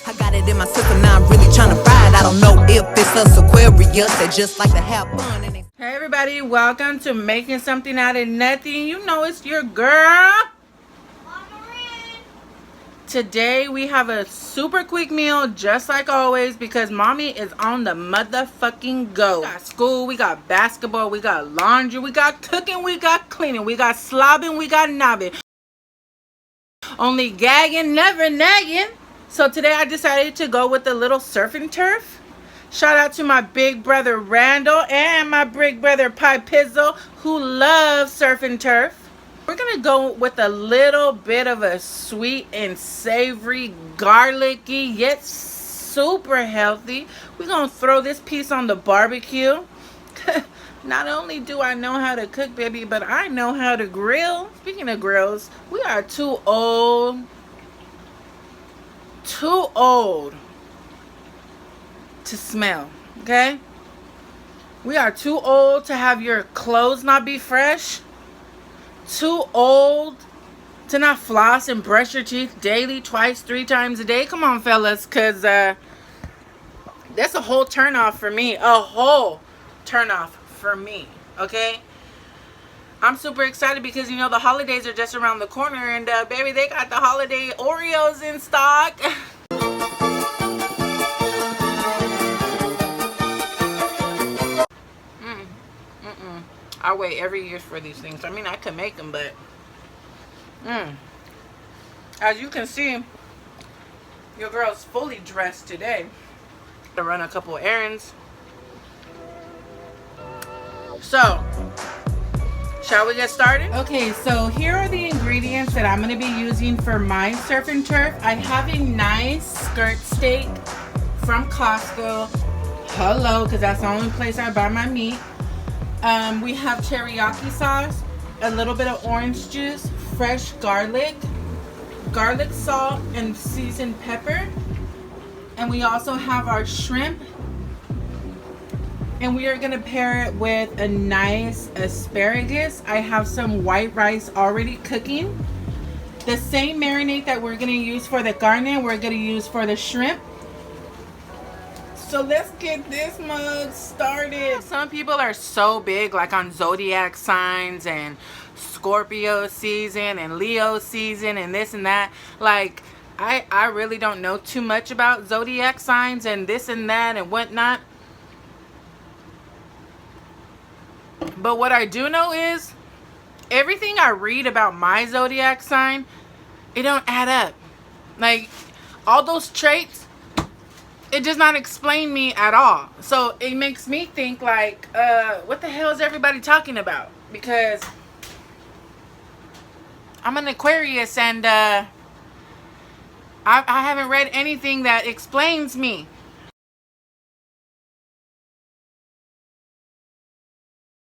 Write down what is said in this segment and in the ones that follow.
I got it in my system, now I'm really trying to fry it. I don't know if it's us Aquarius that just like to have fun. And Hey everybody, welcome to Making Something Out of Nothing. You know it's your girl, Mama Reen. Today we have a super quick meal, just like always, because mommy is on the motherfucking go. We got school, we got basketball, we got laundry, we got cooking, we got cleaning, we got slobbing, we got knobbing. Only gagging, never nagging. So today I decided to go with a little surf and turf. Shout out to my big brother Randall and my big brother Pi Pizzle, who love surf and turf. We're gonna go with a little bit of a sweet and savory, garlicky, yet super healthy. We're gonna throw this piece on the barbecue. Not only do I know how to cook, baby, but I know how to grill. Speaking of grills, we are too old to smell, okay? We are too old to have your clothes not be fresh. Too old to not floss and brush your teeth daily, twice, 3 times a day. Come on, fellas, because that's a whole turnoff for me. A whole turnoff for me, okay? I'm super excited because, you know, the holidays are just around the corner, and baby, they got the holiday Oreos in stock. I wait every year for these things. I mean, I could make them, but as you can see, your girl's fully dressed today to run a couple errands. So, shall we get started? Okay, so here are the ingredients that I'm going to be using for my surf and turf. I have a nice skirt steak from Costco. Hello, because that's the only place I buy my meat. We have teriyaki sauce, a little bit of orange juice, fresh garlic salt, and seasoned pepper. And we also have our shrimp. And we are going to pair it with a nice asparagus. I have some white rice already cooking. The same marinade that we're going to use for the garnet, we're going to use for the shrimp. So let's get this mug started. Some people are so big, like on zodiac signs and Scorpio season and Leo season and this and that. Like, I really don't know too much about zodiac signs and this and that and whatnot. But what I do know is everything I read about my zodiac sign, it don't add up. Like, all those traits, it does not explain me at all. So it makes me think like, what the hell is everybody talking about? Because I'm an Aquarius and I haven't read anything that explains me.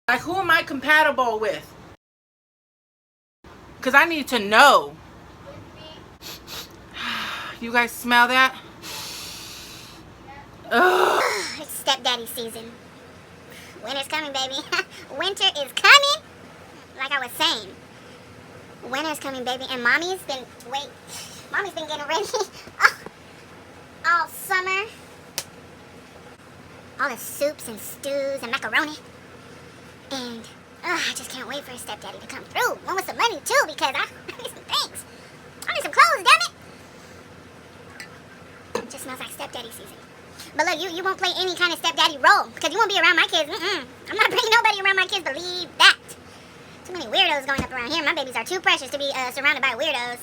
Like, who am I compatible with? Because I need to know. You guys smell that? Ugh. It's stepdaddy season. Winter's coming, baby. Winter is coming. Like I was saying. Winter's coming, baby. And mommy's been getting ready all summer. All the soups and stews and macaroni. And I just can't wait for a stepdaddy to come through. One with some money, too, because I need some things. I need some clothes, damn it. It just smells like stepdaddy season. But look, you won't play any kind of stepdaddy role because you won't be around my kids. I'm not bringing nobody around my kids, believe that. Too many weirdos going up around here. My babies are too precious to be surrounded by weirdos.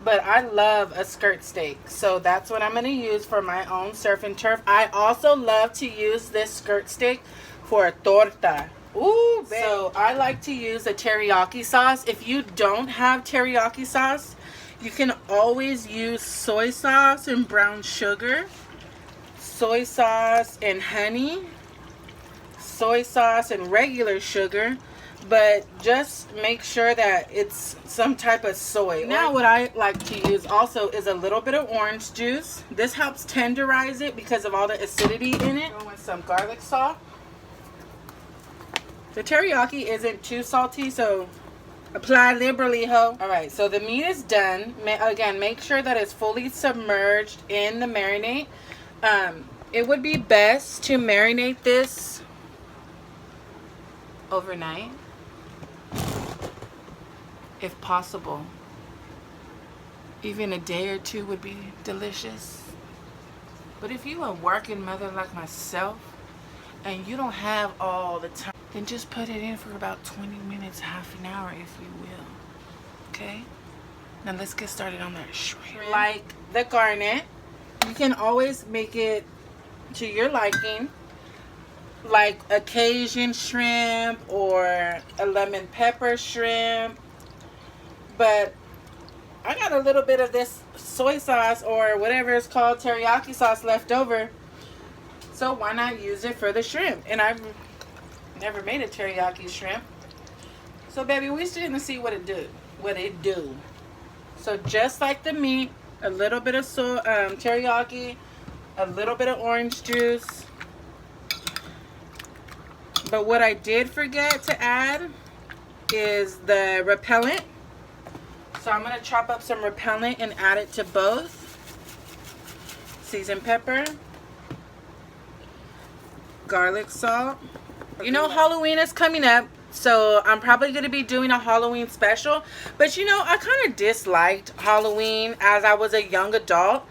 But I love a skirt steak, so that's what I'm going to use for my own surf and turf. I also love to use this skirt steak for a torta. Ooh, babe. So I like to use a teriyaki sauce. If you don't have teriyaki sauce, you can always use soy sauce and brown sugar, soy sauce and honey, soy sauce and regular sugar, but just make sure that it's some type of soy. Now what I like to use also is a little bit of orange juice. This helps tenderize it because of all the acidity in it. Go with some garlic salt. The teriyaki isn't too salty, so Apply liberally, ho. All right, so the meat is done. Again, make sure that it's fully submerged in the marinade. It would be best to marinate this overnight, if possible. Even a day or two would be delicious. But if you a working mother like myself and you don't have all the time, then just put it in for about 20 minutes, half an hour, if you will. Okay? Now let's get started on that shrimp. Like the garnet, you can always make it to your liking, like a Cajun shrimp or a lemon pepper shrimp. But I got a little bit of this soy sauce or whatever it's called, teriyaki sauce, left over. So why not use it for the shrimp? And I've never made a teriyaki shrimp. So baby, we still gonna see what it do. So just like the meat, a little bit of teriyaki, a little bit of orange juice. But what I did forget to add is the repellent. So I'm going to chop up some repellent and add it to both. Seasoned pepper. Garlic salt. You know Halloween is coming up, so I'm probably going to be doing a Halloween special. But you know, I kind of disliked Halloween as I was a young adult.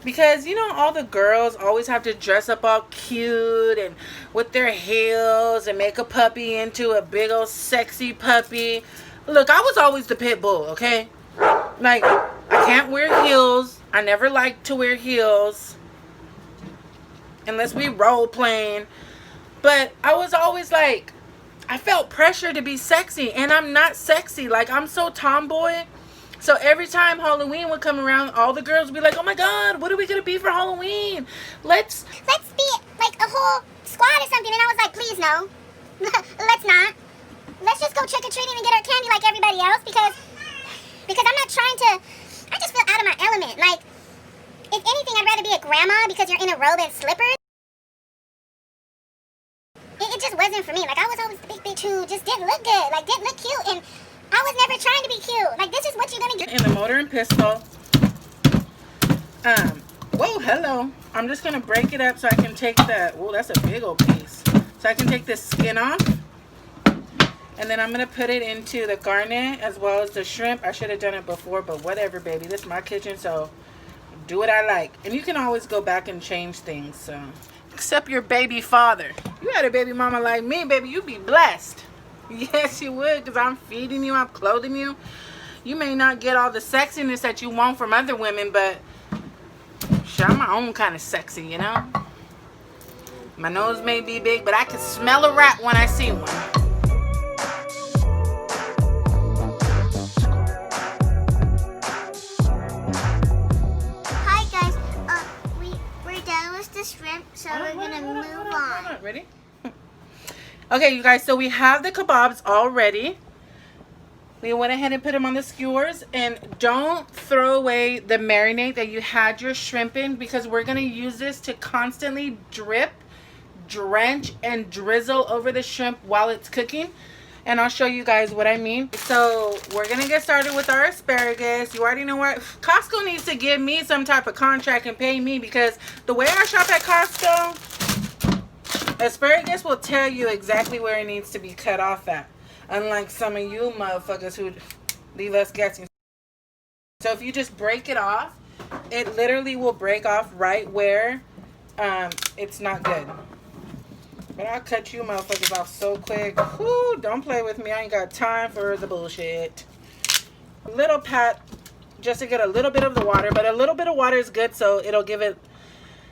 Because, you know, all the girls always have to dress up all cute and with their heels and make a puppy into a big old sexy puppy. Look, I was always the pit bull, okay? Like, I can't wear heels. I never liked to wear heels unless we role playing. But I was always like, I felt pressure to be sexy, and I'm not sexy. Like, I'm so tomboy. So every time Halloween would come around, all the girls would be like, oh my God, what are we going to be for Halloween? Let's be like a whole squad or something. And I was like, please no. Let's not. Let's just go trick-or-treating and get our candy like everybody else, because I'm not trying to, I just feel out of my element. Like, if anything, I'd rather be a grandma because you're in a robe and slippers. It just wasn't for me. Like, I was always the big bitch who just didn't look good, like didn't look cute, and I was never trying to be cute. Like, this is what you're gonna get. In the mortar and pestle. Whoa, hello. I'm just gonna break it up so I can take that. Oh, that's a big old piece. So I can take this skin off. And then I'm going to put it into the garnet as well as the shrimp. I should have done it before, but whatever, baby. This is my kitchen, so do what I like. And you can always go back and change things. So, except your baby father. You had a baby mama like me, baby. You'd be blessed. Yes, you would, because I'm feeding you. I'm clothing you. You may not get all the sexiness that you want from other women, but shit, I'm my own kind of sexy, you know? My nose may be big, but I can smell a rat when I see one. Shrimp, so we're gonna move on. Ready? Okay, you guys, so we have the kebabs all ready. We went ahead and put them on the skewers, and don't throw away the marinade that you had your shrimp in, because we're gonna use this to constantly drip, drench, and drizzle over the shrimp while it's cooking. And I'll show you guys what I mean. So we're gonna get started with our asparagus. You already know where Costco needs to give me some type of contract and pay me, because the way I shop at Costco, asparagus will tell you exactly where it needs to be cut off at. Unlike some of you motherfuckers who leave us guessing. So if you just break it off, it literally will break off right where it's not good. But I'll cut you motherfuckers off so quick. Whoo, don't play with me. I ain't got time for the bullshit. Little pat, just to get a little bit of the water. But a little bit of water is good, so it'll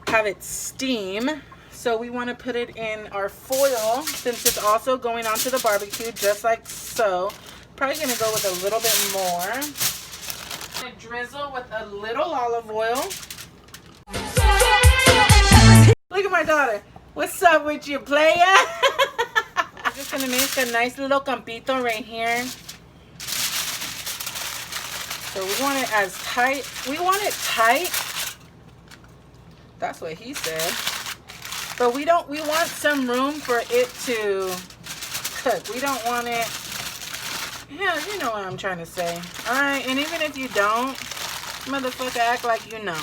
have it steam. So we want to put it in our foil, since it's also going onto the barbecue, just like so. Probably going to go with a little bit more. I'm going to drizzle with a little olive oil. Look at my daughter. What's up with you, player? I'm just gonna make a nice little campito right here. So we want it as tight. We want it tight. That's what he said. But we want some room for it to cook. We don't want it Yeah, you know what I'm trying to say. Alright, and even if you don't, motherfucker, act like you know.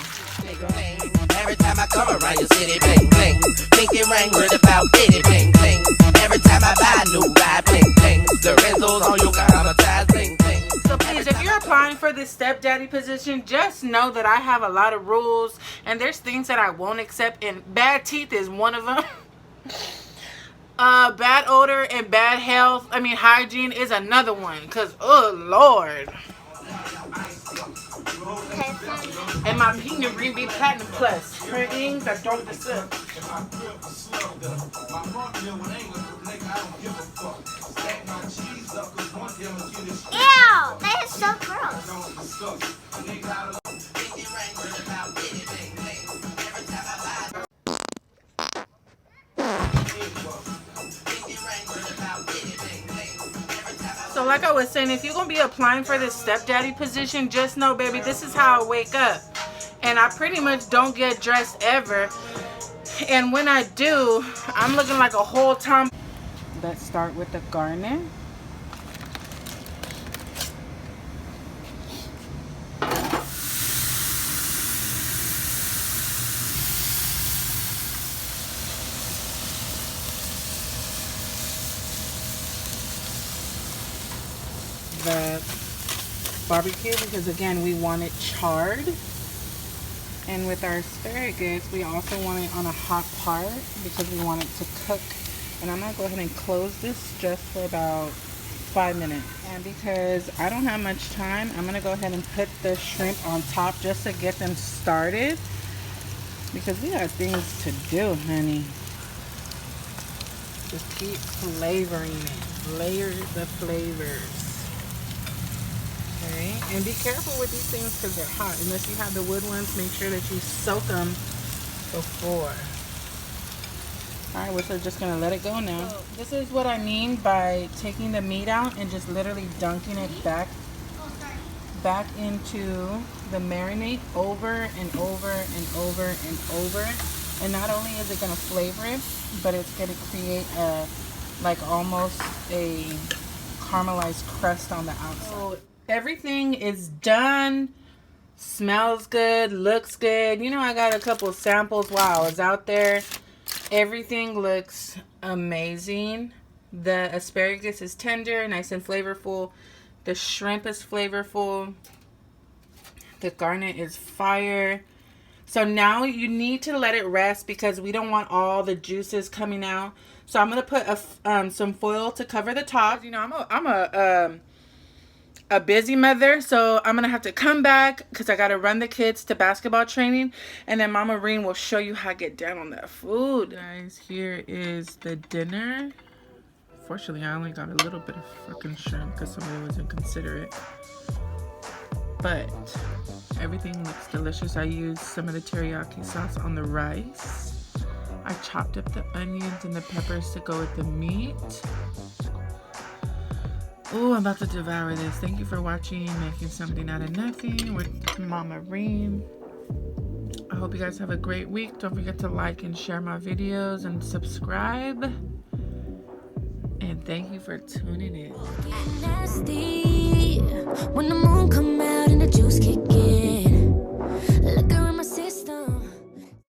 Every time I come around your city, bling, bling. Pinky ring, word about bitty, bling, bling. Every time I buy a new ride, bling, bling. Lorenzo's on your traumatized, bling, bling. So please, if you're applying for this stepdaddy position, just know that I have a lot of rules, and there's things that I won't accept, and bad teeth is one of them. Bad odor and bad health, hygiene is another one, because, oh, Lord. And my Monday Mama Reen Platinum Plus. Her things that don't deserve. Ew, that is so gross. So like I was saying, if you're going to be applying for this stepdaddy position, just know, baby, this is how I wake up. And I pretty much don't get dressed ever. And when I do, I'm looking like a whole tom. Let's start with the garnet. The barbecue, because again, we want it charred. And with our asparagus, we also want it on a hot part because we want it to cook. And I'm gonna go ahead and close this just for about 5 minutes. And because I don't have much time, I'm gonna go ahead and put the shrimp on top just to get them started, because we got things to do, honey. Just keep flavoring it. Layer the flavors. Okay, and be careful with these things because they're hot. Unless you have the wood ones, make sure that you soak them before. Alright, we're just going to let it go now. So, this is what I mean by taking the meat out and just literally dunking it back into the marinade over and over and over and over. And not only is it going to flavor it, but it's going to create almost a caramelized crust on the outside. So, everything is done. Smells good, looks good. You know, I got a couple of samples while I was out there. Everything looks amazing. The asparagus is tender, nice and flavorful. The shrimp is flavorful. The garnet is fire. So now you need to let it rest because we don't want all the juices coming out. So I'm going to put some foil to cover the top. You know, I'm a busy mother, so I'm gonna have to come back because I gotta run the kids to basketball training, and then Mama Reen will show you how to get down on that food. Guys, here is the dinner. Fortunately, I only got a little bit of fucking shrimp because somebody was inconsiderate, but everything looks delicious. I used some of the teriyaki sauce on the rice. I chopped up the onions and the peppers to go with the meat. Oh, I'm about to devour this. Thank you for watching Making Something Out of Nothing with Mama Reen. I hope you guys have a great week. Don't forget to like and share my videos and subscribe. And thank you for tuning in. Nasty when the moon come out and the juice kick in.